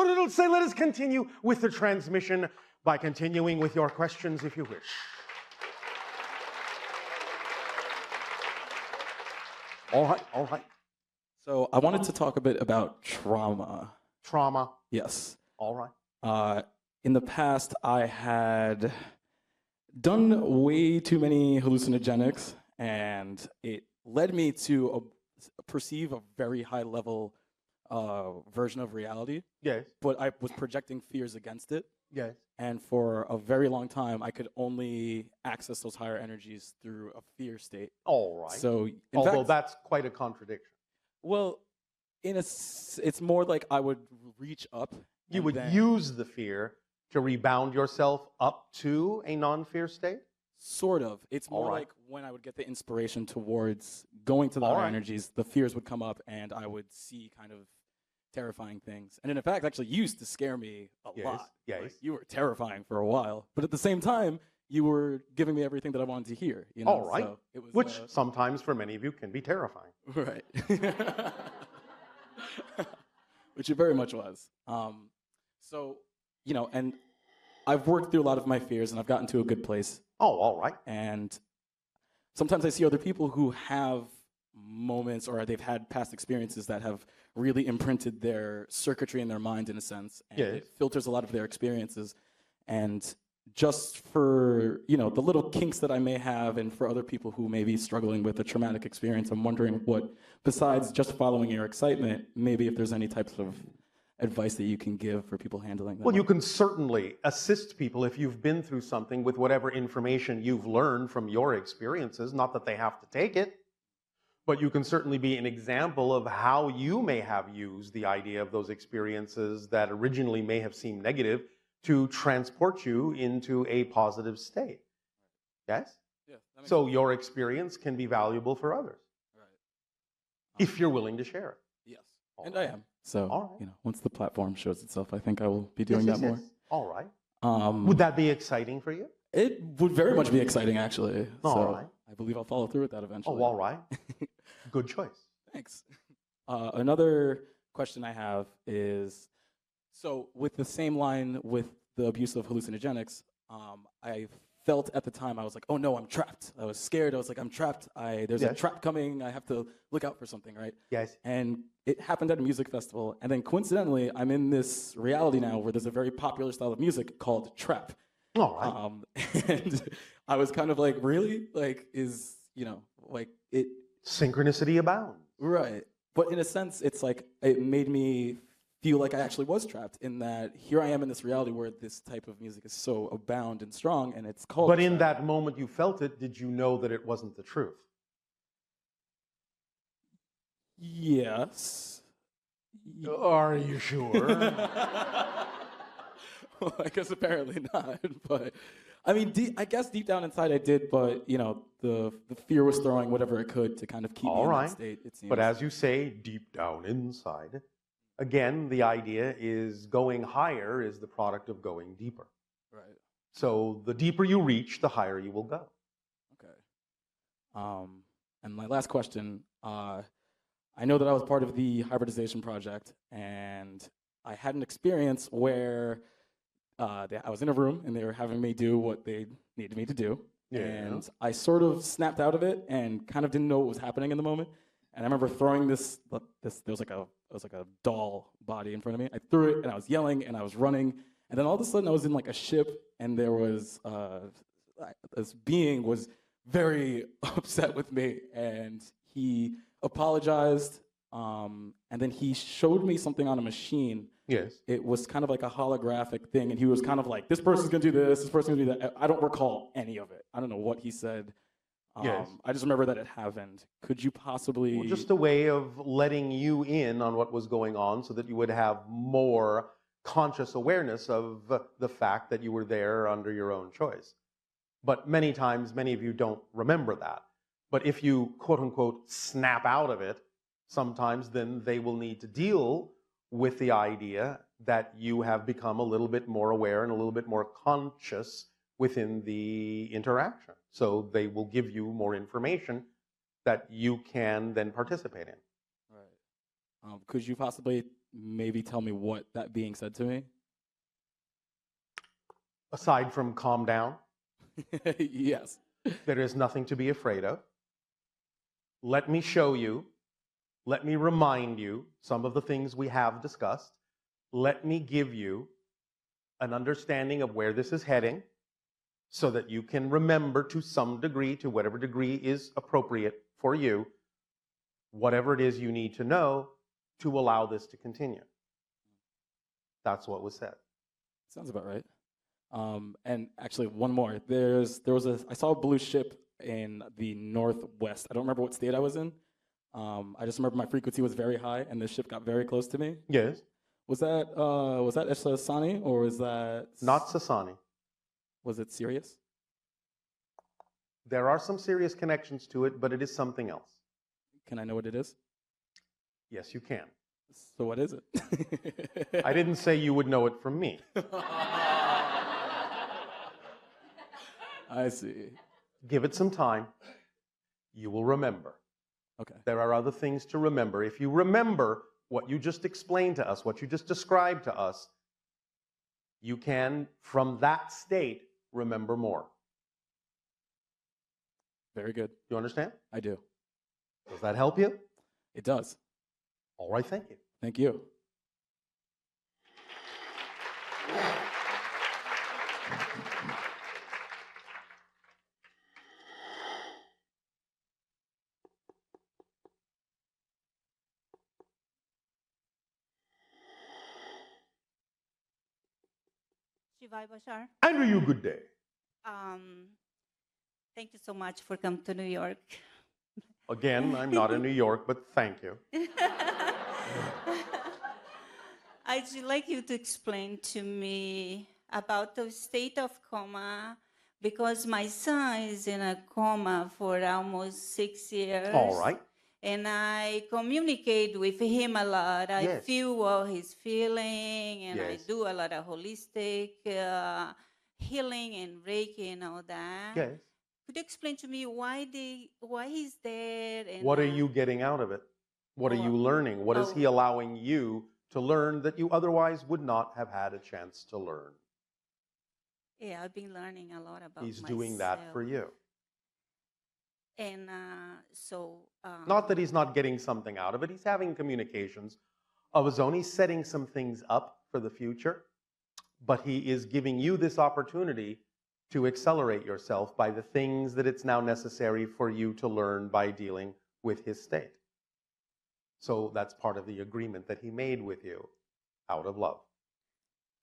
But it'll say, let us continue with the transmission by continuing with your questions if you wish. All right, all right. So I wanted to talk a bit about trauma. Trauma. Yes. All right. In the past, I had done way too many hallucinogenics, and it led me to perceive a very high level version of reality. Yes. But I was projecting fears against it. Yes. And for a very long time, I could only access those higher energies through a fear state. All right. So, although that's quite a contradiction. Well, it's more like I would reach up. You would use the fear to rebound yourself up to a non-fear state? Sort of. It's more like when I would get the inspiration towards going to the higher energies, the fears would come up and I would see kind of terrifying things. And in fact, actually used to scare me a lot. Yes. Like, you were terrifying for a while. But at the same time, you were giving me everything that I wanted to hear. You know? All right. So it was, which sometimes for many of you can be terrifying. Right. Which it very much was. So, you know, and I've worked through a lot of my fears and I've gotten to a good place. Oh, all right. And sometimes I see other people who have moments or they've had past experiences that have really imprinted their circuitry in their mind in a sense. And it filters a lot of their experiences. And just for, you know, the little kinks that I may have and for other people who may be struggling with a traumatic experience, I'm wondering what, besides just following your excitement, maybe if there's any types of advice that you can give for people handling that. Well, you can certainly assist people if you've been through something with whatever information you've learned from your experiences, not that they have to take it, but you can certainly be an example of how you may have used the idea of those experiences that originally may have seemed negative to transport you into a positive state. Yes? Yeah, so your experience can be valuable for others. Right. If you're willing to share it. Yes, and I am. So, you know, once the platform shows itself, I think I will be doing that more. All right. Would that be exciting for you? It would very much be exciting, actually. All right. I believe I'll follow through with that eventually. Oh, all right. Good choice. Thanks. Another question I have is, so with the same line with the abuse of hallucinogenics, I felt at the time, I was like, oh no, I'm trapped. I was scared. I was like, I'm trapped. There's a trap coming. I have to look out for something, right? Yes. And it happened at a music festival. And then coincidentally, I'm in this reality now where there's a very popular style of music called trap. All right. And I was kind of like, really? Like, you know, like it... Synchronicity abounds. Right. But in a sense, it's like, it made me feel like I actually was trapped in that here I am in this reality where this type of music is so abound and strong, and it's called. But in that moment you felt it, did you know that it wasn't the truth? Yes. Are you sure? Well, I guess apparently not, but I mean, I guess deep down inside I did, but you know, the fear was throwing whatever it could to kind of keep me in that state, it seems. But as you say, deep down inside, again, the idea is going higher is the product of going deeper. Right. So the deeper you reach, the higher you will go. Okay. And my last question, I know that I was part of the hybridization project, and I had an experience where I was in a room and they were having me do what they needed me to do. Yeah. And I sort of snapped out of it and kind of didn't know what was happening in the moment. And I remember throwing there was like a doll body in front of me. I threw it and I was yelling and I was running. And then all of a sudden I was in like a ship and there was, this being was very upset with me and he apologized. And then he showed me something on a machine. Yes. It was kind of like a holographic thing, and he was kind of like, this person's gonna do this person's gonna do that. I don't recall any of it. I don't know what he said. Yes. I just remember that it happened. Could you possibly... Well, just a way of letting you in on what was going on so that you would have more conscious awareness of the fact that you were there under your own choice. But many times, many of you don't remember that. But if you, quote unquote, snap out of it, sometimes then they will need to deal with the idea that you have become a little bit more aware and a little bit more conscious within the interaction. So they will give you more information that you can then participate in. Could you possibly maybe tell me what that being said to me? Aside from calm down, Yes. there is nothing to be afraid of. Let me show you, let me remind you some of the things we have discussed. Let me give you an understanding of where this is heading so that you can remember to some degree, to whatever degree is appropriate for you, whatever it is you need to know to allow this to continue. That's what was said. Sounds about right. And actually, one more. I saw a blue ship in the northwest. I don't remember what state I was in. I just remember my frequency was very high, and the ship got very close to me. Yes. Was that Sasani, or was that Not Sasani. Was it Sirius? There are some serious connections to it, but it is something else. Can I know what it is? Yes, you can. So what is it? I didn't say you would know it from me. I see. Give it some time. You will remember. Okay. There are other things to remember. If you remember what you just explained to us, what you just described to us, you can, from that state, remember more. Very good. You understand? I do. Does that help you? It does. All right, thank you. Thank you. Shivai Bashar. Andrew, you good day. Thank you so much for coming to New York. Again, I'm not in New York, but thank you. I'd like you to explain to me about the state of coma, because my son is in a coma for almost 6 years. All right. And I communicate with him a lot. I Yes. feel what he's feeling, and I Yes. do a lot of holistic healing and Reiki and all that. Yes. Could you explain to me why he's there? And, What are you getting out of it? What are you learning? What is he allowing you to learn that you otherwise would not have had a chance to learn? Yeah, I've been learning a lot about He's myself. doing that for you. And Not that he's not getting something out of it. He's having communications of his own. He's setting some things up for the future. But he is giving you this opportunity to accelerate yourself by the things that it's now necessary for you to learn by dealing with his state. So that's part of the agreement that he made with you out of love.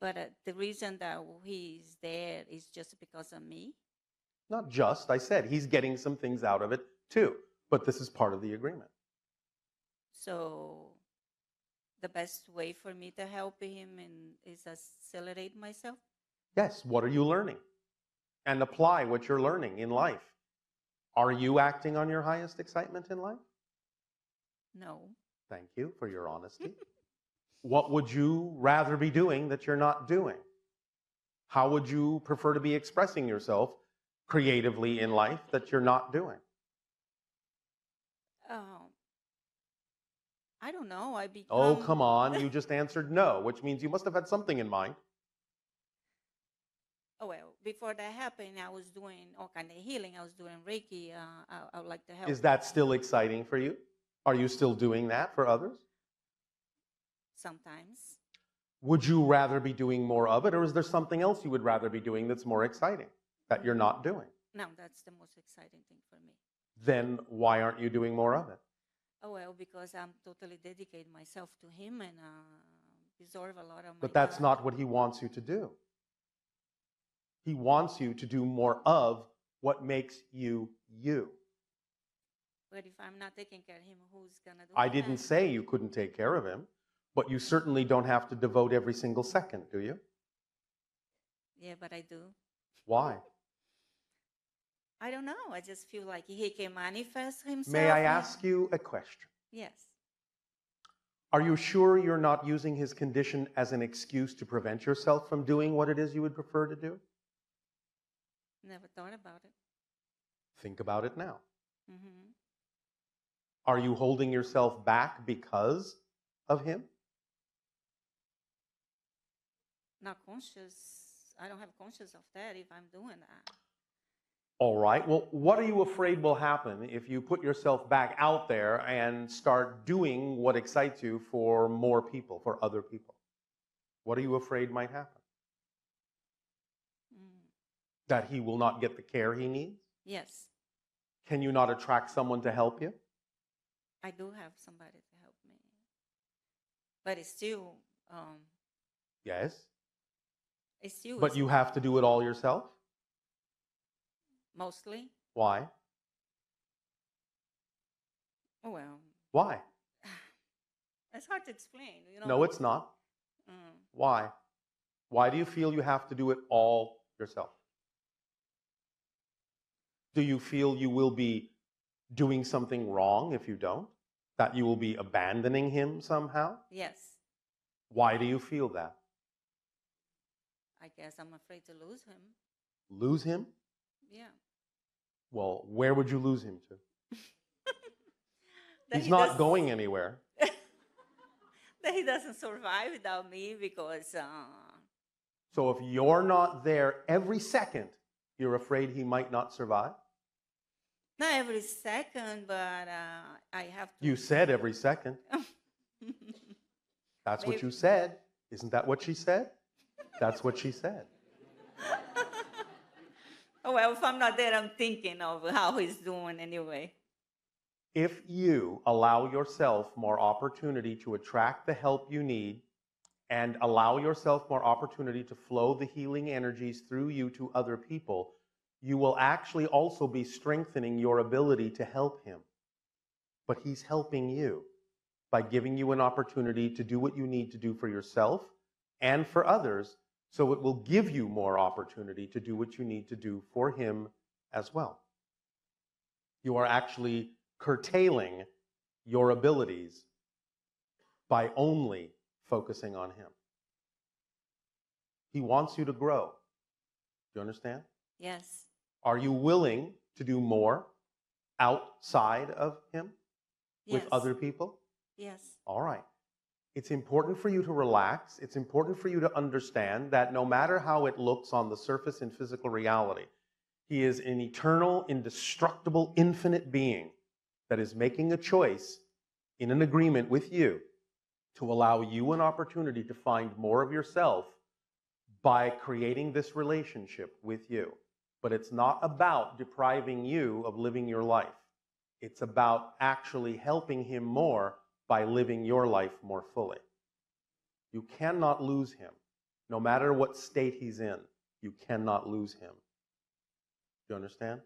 But the reason that he's there is just because of me? Not just, I said, he's getting some things out of it too. But this is part of the agreement. So the best way for me to help him is accelerate myself? Yes, what are you learning? And apply what you're learning in life. Are you acting on your highest excitement in life? No. Thank you for your honesty. What would you rather be doing that you're not doing? How would you prefer to be expressing yourself creatively in life that you're not doing? I don't know. Oh, come on. You just answered no, which means you must have had something in mind. Oh, well, before that happened, I was doing all kind of healing. I was doing Reiki. I would like to help. Is that still exciting for you? Are you still doing that for others? Sometimes. Would you rather be doing more of it, or is there something else you would rather be doing that's more exciting that you're not doing? No, that's the most exciting thing for me. Then why aren't you doing more of it? Oh, well, because I'm totally dedicating myself to him and absorb a lot of my But that's time. not what he wants you to do. He wants you to do more of what makes you you. But if I'm not taking care of him, who's going to do it? I didn't say you couldn't take care of him, but you certainly don't have to devote every single second, do you? Yeah, but I do. Why? I don't know. I just feel like he can manifest himself. May I ask you a question? Yes. Are you sure you're not using his condition as an excuse to prevent yourself from doing what it is you would prefer to do? Never thought about it. Think about it now. Mm-hmm. Are you holding yourself back because of him? Not conscious. I don't have conscious of that if I'm doing that. All right. Well, what are you afraid will happen if you put yourself back out there and start doing what excites you for more people, for other people? What are you afraid might happen? That he will not get the care he needs? Yes, Can you not attract someone to help you? I do have somebody to help me. But Yes. it's still But you have to do it all yourself? mostly. Why? Well, Why? it's hard to explain. No, it's not. Why? Why do you feel you have to do it all yourself? Do you feel you will be doing something wrong if you don't? That you will be abandoning him somehow? Yes, Why do you feel that? I guess I'm afraid to lose him. Lose him? Yeah. Well, where would you lose him to? That He's he not does- going anywhere. That he doesn't survive without me because So if you're not there every second, you're afraid he might not survive? not every second, but I have to. You said every second. That's what Maybe. you said. Isn't that what she said? That's what she said. Oh, well, if I'm not there, I'm thinking of how he's doing anyway. If you allow yourself more opportunity to attract the help you need and allow yourself more opportunity to flow the healing energies through you to other people, you will actually also be strengthening your ability to help him. But he's helping you by giving you an opportunity to do what you need to do for yourself and for others, so it will give you more opportunity to do what you need to do for him as well. You are actually curtailing your abilities by only focusing on him. He wants you to grow. Do you understand? Yes. Are you willing to do more outside of him with Yes. other people? Yes. All right. It's important for you to relax. It's important for you to understand that no matter how it looks on the surface in physical reality, he is an eternal, indestructible, infinite being that is making a choice in an agreement with you to allow you an opportunity to find more of yourself by creating this relationship with you. But it's not about depriving you of living your life. It's about actually helping him more by living your life more fully. You cannot lose him. No matter what state he's in, you cannot lose him. Do you understand?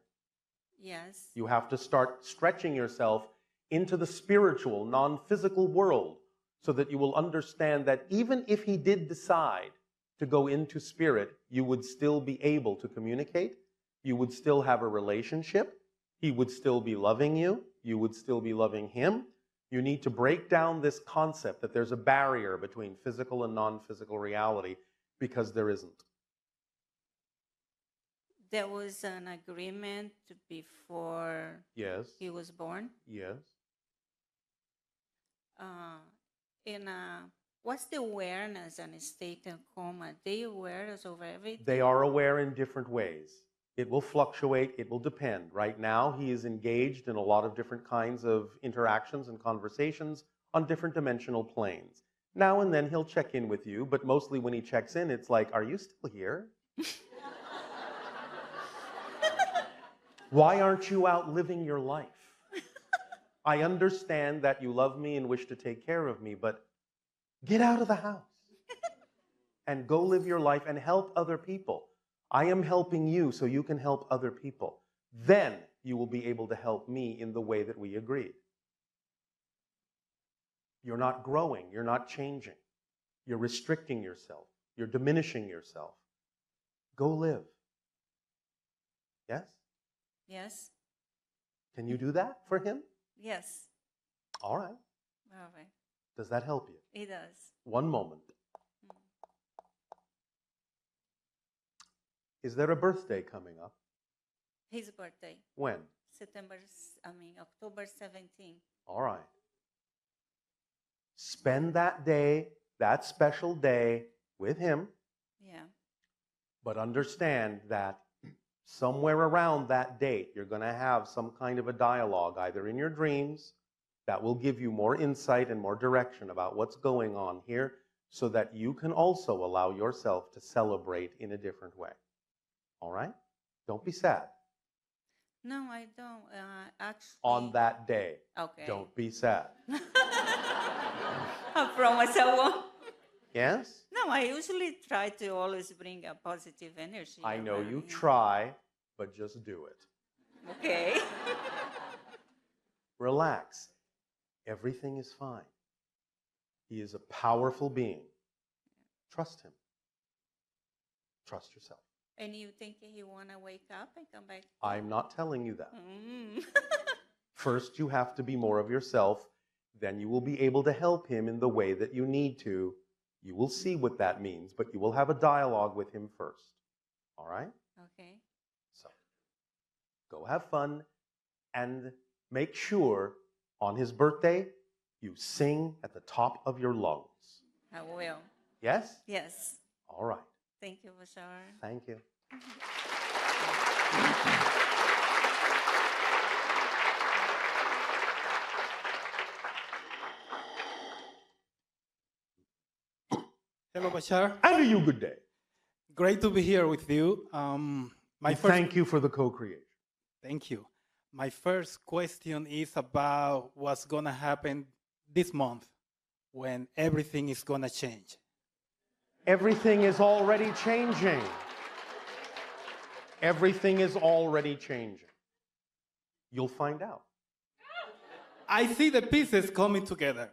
Yes. You have to start stretching yourself into the spiritual, non-physical world so that you will understand that even if he did decide to go into spirit, you would still be able to communicate. You would still have a relationship. He would still be loving you. You would still be loving him. You need to break down this concept that there's a barrier between physical and non-physical reality, because there isn't. There was an agreement before Yes. he was born. Yes. What's the awareness and state of coma? They aware us of everything? They are aware in different ways. It will fluctuate. It will depend. Right now, he is engaged in a lot of different kinds of interactions and conversations on different dimensional planes. Now and then he'll check in with you, but mostly when he checks in, it's like, are you still here? Why aren't you out living your life? I understand that you love me and wish to take care of me, but get out of the house and go live your life and help other people. I am helping you so you can help other people. Then you will be able to help me in the way that we agreed. You're not growing. You're not changing. You're restricting yourself. You're diminishing yourself. Go live. Yes? Yes. Can you do that for him? Yes. All right. All right. Does that help you? It does. One moment. Is there a birthday coming up? His birthday. When? October 17th. All right. Spend that day, that special day, with him, Yeah. but understand that somewhere around that date, you're going to have some kind of a dialogue, either in your dreams, that will give you more insight and more direction about what's going on here, so that you can also allow yourself to celebrate in a different way. All right? Don't be sad. No, I don't. Actually. On that day, Okay. don't be sad. I promise I won't. Yes? No, I usually try to always bring a positive energy. I know around you me. try, but just do it. Okay. Relax. Everything is fine. He is a powerful being. Trust him. Trust yourself. And you think he wanna wake up and come back? I'm not telling you that. Mm. First, you have to be more of yourself. Then you will be able to help him in the way that you need to. You will see what that means, but you will have a dialogue with him first. All right? Okay. So, go have fun and make sure on his birthday you sing at the top of your lungs. I will. Yes? Yes. All right. Thank you, Bashar. Thank you. Hello, Bashar. And to you, good day. Great to be here with you. Thank you for the co-creation. Thank you. My first question is about what's going to happen this month when everything is going to change. Everything is already changing. Everything is already changing. You'll find out. I see the pieces coming together,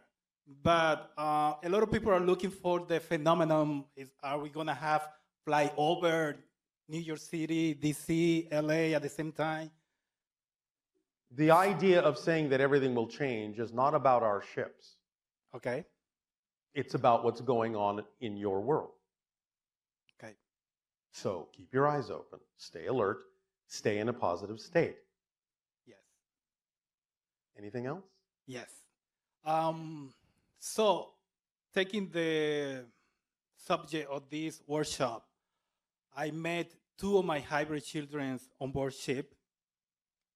but a lot of people are looking for the phenomenon. Are we going to have fly over New York City, DC, LA at the same time? The idea of saying that everything will change is not about our ships. Okay. It's about what's going on in your world. Okay. So keep your eyes open, stay alert, stay in a positive state. Yes. Anything else? Yes. So, taking the subject of this workshop, I met two of my hybrid children on board ship.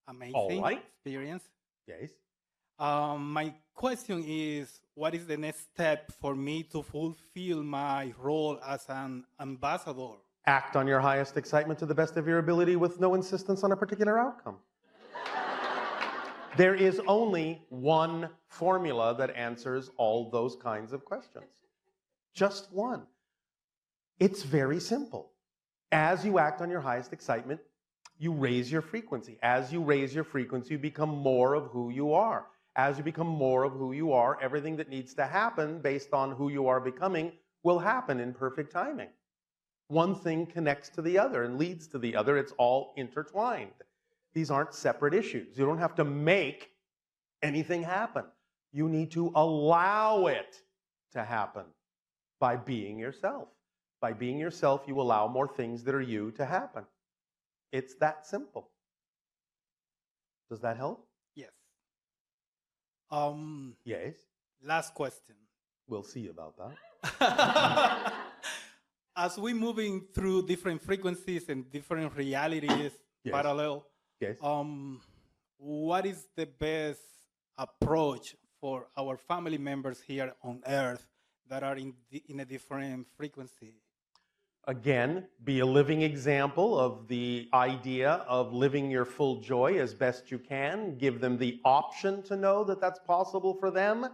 Amazing All right. experience. Yes. My question is, what is the next step for me to fulfill my role as an ambassador? Act on your highest excitement to the best of your ability with no insistence on a particular outcome. There is only one formula that answers all those kinds of questions. Just one. It's very simple. As you act on your highest excitement, you raise your frequency. As you raise your frequency, you become more of who you are. As you become more of who you are, everything that needs to happen based on who you are becoming will happen in perfect timing. One thing connects to the other and leads to the other. It's all intertwined. These aren't separate issues. You don't have to make anything happen. You need to allow it to happen by being yourself. By being yourself, you allow more things that are you to happen. It's that simple. Does that help? Yes. Yes. Last question. We'll see about that. As we're moving through different frequencies and different realities Yes. parallel, Yes. what is the best approach for our family members here on Earth that are in a different frequency? Again, be a living example of the idea of living your full joy as best you can. Give them the option to know that that's possible for them,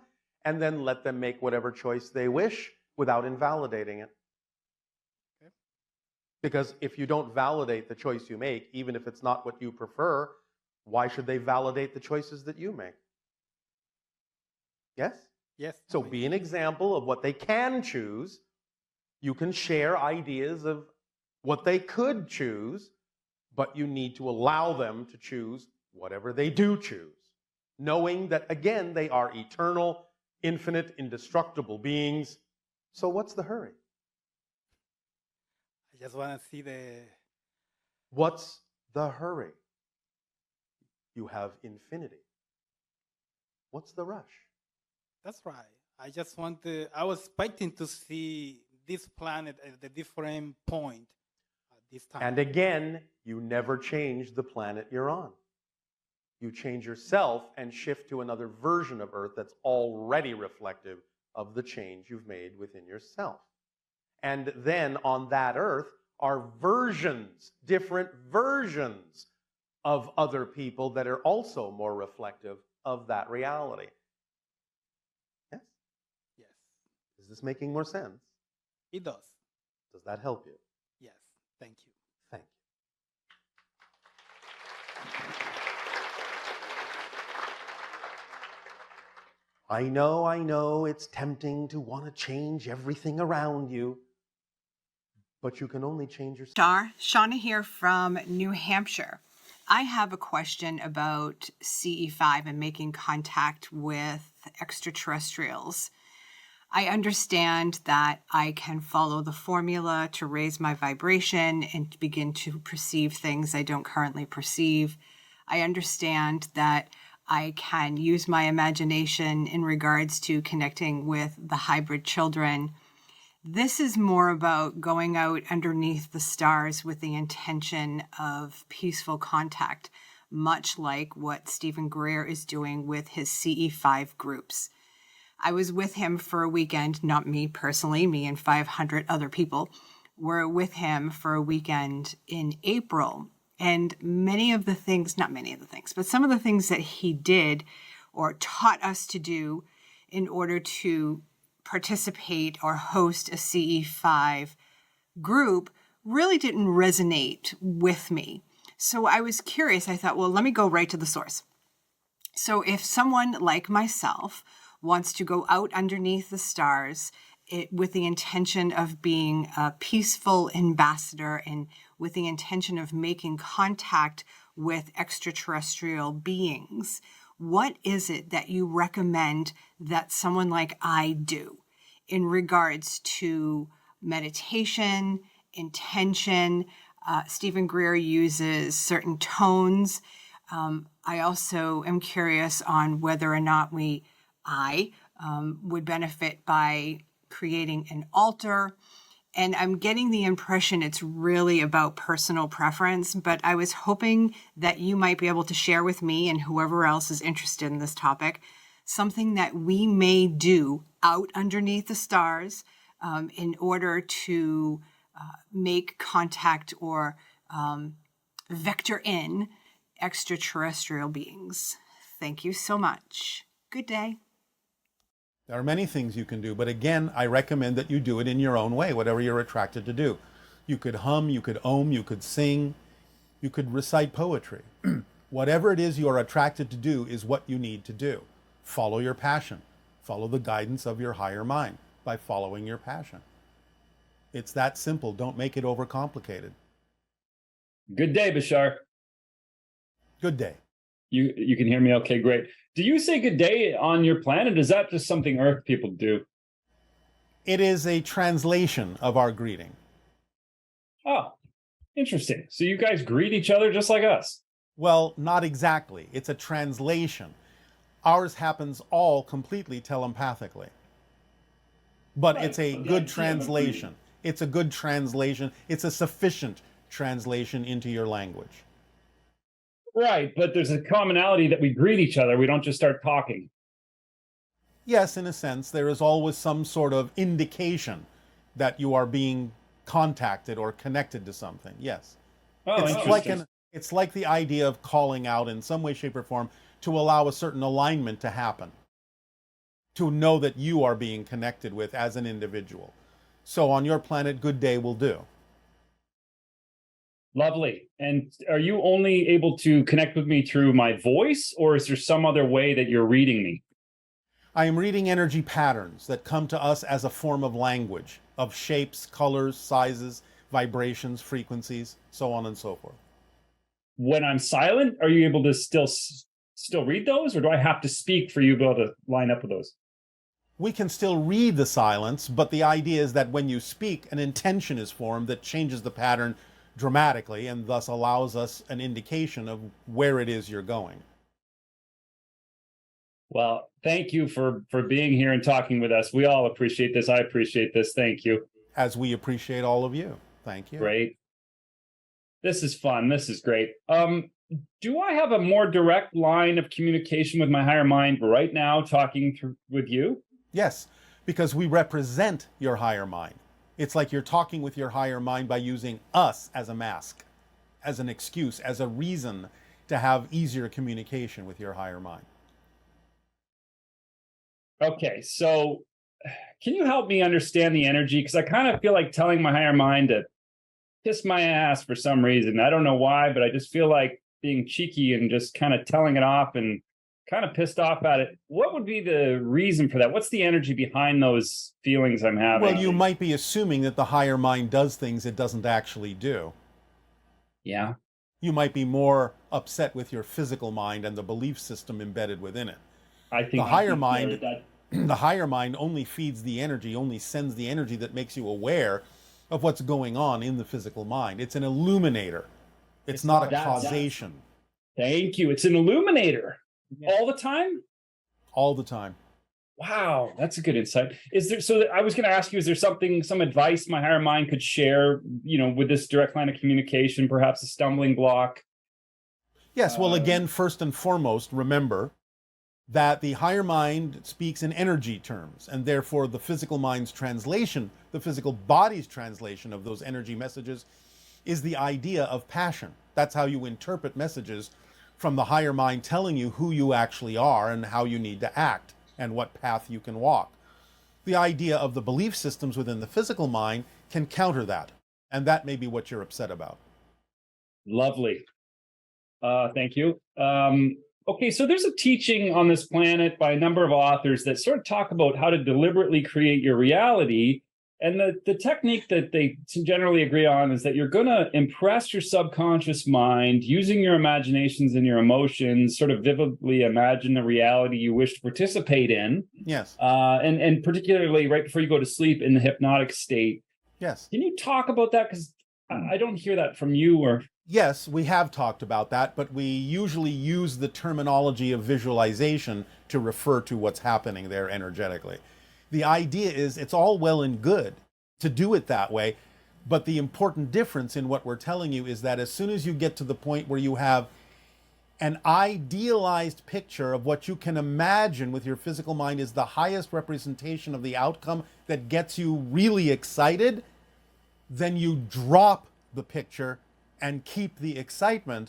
and then let them make whatever choice they wish without invalidating it. Okay. Because if you don't validate the choice you make, even if it's not what you prefer, why should they validate the choices that you make? Yes? Yes. So be an example of what they can choose. You can share ideas of what they could choose, but you need to allow them to choose whatever they do choose, knowing that, again, they are eternal, infinite, indestructible beings. So what's the hurry? I just want to see the... What's the hurry? You have infinity. What's the rush? That's right. I was expecting to see this planet at a different point at this time. And again, you never change the planet you're on. You change yourself and shift to another version of Earth that's already reflective of the change you've made within yourself. And then on that Earth are versions, different versions of other people that are also more reflective of that reality. Yes? Yes, Is this making more sense? it does. Does that help you? Yes, thank you. Thank you. I know, it's tempting to want to change everything around you, but you can only change yourself. Bashar, Shauna here from New Hampshire. I have a question about CE5 and making contact with extraterrestrials. I understand that I can follow the formula to raise my vibration and begin to perceive things I don't currently perceive. I understand that I can use my imagination in regards to connecting with the hybrid children. This is more about going out underneath the stars with the intention of peaceful contact, much like what Stephen Greer is doing with his CE5 groups. I was with him for a weekend, not me personally, me and 500 other people were with him for a weekend in April. And many of the things, not many of the things, but some of the things that he did or taught us to do in order to participate or host a CE5 group really didn't resonate with me. So I was curious. I thought, well, let me go right to the source. So if someone like myself wants to go out underneath the stars with the intention of being a peaceful ambassador and with the intention of making contact with extraterrestrial beings, what is it that you recommend that someone like I do in regards to meditation, intention? Stephen Greer uses certain tones. I also am curious on whether or not I would benefit by creating an altar. And I'm getting the impression it's really about personal preference, but I was hoping that you might be able to share with me and whoever else is interested in this topic, something that we may do out underneath the stars in order to make contact or vector in extraterrestrial beings. Thank you so much. Good day. There are many things you can do, but again, I recommend that you do it in your own way, whatever you're attracted to do. You could hum, you could ohm, you could sing, you could recite poetry. Whatever it is you're attracted to do is what you need to do. Follow your passion. Follow the guidance of your higher mind by following your passion. It's that simple. Don't make it overcomplicated. Good day, Bashar. Good day. You can hear me okay, great. Do you say good day on your planet? Is that just something Earth people do? It is a translation of our greeting. Oh, interesting. So you guys greet each other just like us? Well, not exactly. It's a translation. Ours happens all completely telepathically. But right. It's a good translation. It's a good translation. It's a sufficient translation into your language. Right, but there's a commonality that we greet each other. We don't just start talking. Yes, in a sense, there is always some sort of indication that you are being contacted or connected to something. Yes. Oh, it's like the idea of calling out in some way, shape, or form to allow a certain alignment to happen, to know that you are being connected with as an individual. So on your planet, good day will do. Lovely. And are you only able to connect with me through my voice, or is there some other way that you're reading me? I am reading energy patterns that come to us as a form of language, of shapes, colors, sizes, vibrations, frequencies, so on and so forth. When I'm silent, are you able to still read those, or do I have to speak for you to be able to line up with those? We can still read the silence, but the idea is that when you speak, an intention is formed that changes the pattern dramatically and thus allows us an indication of where it is you're going. Well, thank you for being here and talking with us. We all appreciate this. I appreciate this. Thank you. As we appreciate all of you. Thank you. Great. This is fun. This is great. Do I have a more direct line of communication with my higher mind right now, talking with you? Yes, because we represent your higher mind. It's like you're talking with your higher mind by using us as a mask, as an excuse, as a reason to have easier communication with your higher mind. Okay, so can you help me understand the energy? Because I kind of feel like telling my higher mind to kiss my ass for some reason. I don't know why, but I just feel like being cheeky and just kind of telling it off and kind of pissed off at it. What would be the reason for that? What's the energy behind those feelings I'm having? Well, you might be assuming that the higher mind does things it doesn't actually do. Yeah. You might be more upset with your physical mind and the belief system embedded within it. I think the higher mind only feeds the energy, only sends the energy that makes you aware of what's going on in the physical mind. It's an illuminator. It's not a causation. Thank you. It's an illuminator. Yeah. All the time? All the time. Wow, that's a good insight. Is there, so I was going to ask you, is there some advice my higher mind could share, with this direct line of communication, perhaps a stumbling block? Yes, well, again, first and foremost, remember that the higher mind speaks in energy terms, and therefore the physical mind's translation, the physical body's translation of those energy messages is the idea of passion. That's how you interpret messages from the higher mind telling you who you actually are and how you need to act and what path you can walk. The idea of the belief systems within the physical mind can counter that, and that may be what you're upset about. Lovely. Thank you. Okay, so there's a teaching on this planet by a number of authors that sort of talk about how to deliberately create your reality. And the technique that they generally agree on is that you're going to impress your subconscious mind using your imaginations and your emotions, sort of vividly imagine the reality you wish to participate in. Yes. And particularly right before you go to sleep in the hypnotic state. Yes. Can you talk about that? Because I don't hear that from you or... Yes, we have talked about that, but we usually use the terminology of visualization to refer to what's happening there energetically. The idea is it's all well and good to do it that way, but the important difference in what we're telling you is that as soon as you get to the point where you have an idealized picture of what you can imagine with your physical mind is the highest representation of the outcome that gets you really excited, then you drop the picture and keep the excitement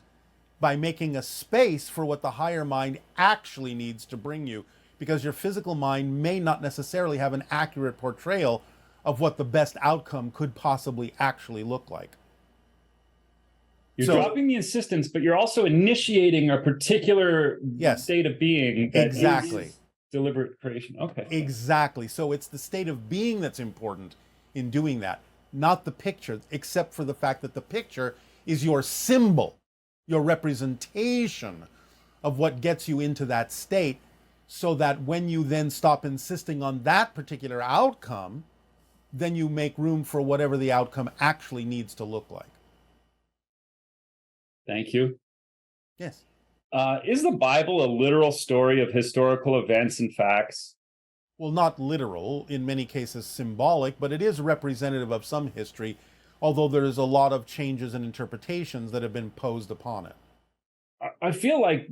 by making a space for what the higher mind actually needs to bring you, because your physical mind may not necessarily have an accurate portrayal of what the best outcome could possibly actually look like. You're dropping the insistence, but you're also initiating a particular state of being. That exactly. Is deliberate creation. Okay. Exactly. So it's the state of being that's important in doing that, not the picture, except for the fact that the picture is your symbol, your representation of what gets you into that state, so that when you then stop insisting on that particular outcome, then you make room for whatever the outcome actually needs to look like. Thank you. Yes. Is the Bible a literal story of historical events and facts? Well, not literal, in many cases symbolic, but it is representative of some history, although there's a lot of changes and interpretations that have been posed upon it. I feel like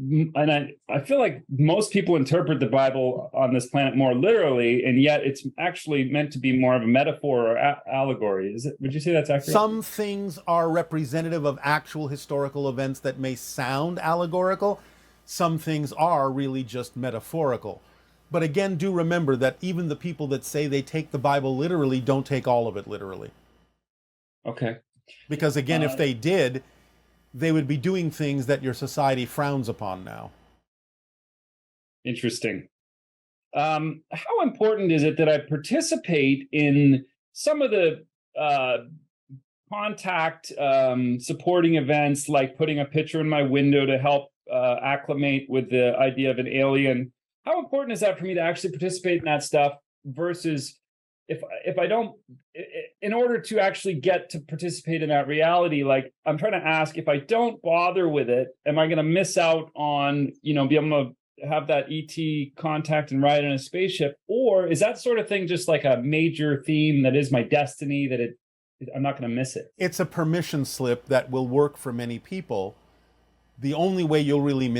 most people interpret the Bible on this planet more literally, and yet it's actually meant to be more of a metaphor or allegory. Would you say that's accurate? Some things are representative of actual historical events that may sound allegorical. Some things are really just metaphorical. But again, do remember that even the people that say they take the Bible literally don't take all of it literally. Okay. Because again, if they did, they would be doing things that your society frowns upon now. Interesting. How important is it that I participate in some of the contact supporting events, like putting a picture in my window to help acclimate with the idea of an alien? How important is that for me to actually participate in that stuff versus if I don't, in order to actually get to participate in that reality, like I'm trying to ask, if I don't bother with it, am I going to miss out on, being able to have that ET contact and ride in a spaceship? Or is that sort of thing just like a major theme that is my destiny, that I'm not going to miss it? It's a permission slip that will work for many people. The only way you'll really miss